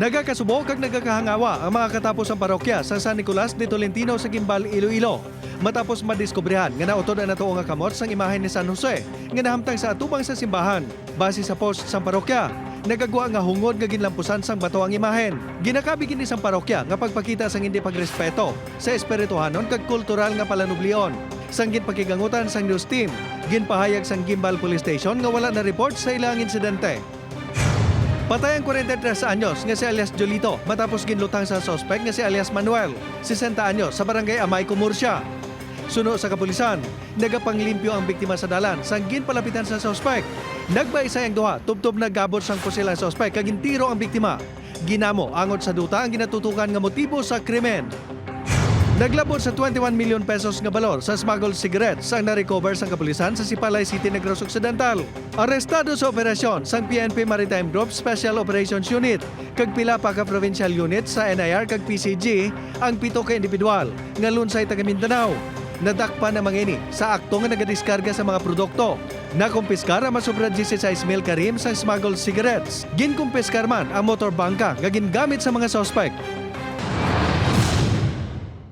Nagakasubo kag nagakahangawa ang mga katapos ang parokya sa San Nicolas de Tolentino sa Gimbal, Iloilo. Matapos madiskubrihan nga nautod na nato nga kamot sang imahen ni San Jose nga nahamtang sa atubang sa simbahan. Base sa post sang parokya, nagagwa nga hungod nga ginlampusan sang bato ang imahen. Ginakabi kini sang parokya nga pagpakita sang hindi pagrespeto sa espirituhanon kag kultural nga palanublion. Sang ginpakigangutan sang news team, ginpahayag sang Gimbal Police Station nga wala na report sa ilang insidente. Patay ang 43 anyos nga si alias Jolito matapos ginlutang sa sospek nga si alias Manuel, 60 anyos sa barangay Amay, Murcia. Suno sa kapulisan, nagapanglimpyo ang biktima sa dalan sang ginpalapitan sa sospek. Nagbaisay ang duha, tubtob naggabot sang pusil ang sospek kag gintiro ang biktima. Ginamo angot sa duta ang ginatutukan nga motibo sa krimen. Naglabot sa 21 million pesos nga balor sa smuggled cigarettes ang na-recover sang kapulisan sa Sipalay City, Negros Occidental. Arestado sa operasyon sang PNP Maritime Group Special Operations Unit kag pila pa ka provincial unit sa NIR kag PCG ang 7 ka individual nga lunsay taga Mindanao. Nadakpa na mangini sa akto nga nagadiskarga sa mga produkto. Nakumpiskar ang masobra 16 mil karim sa smuggled cigarettes. Ginkumpiskar man ang motor bangka nga gingamit sa mga sospek.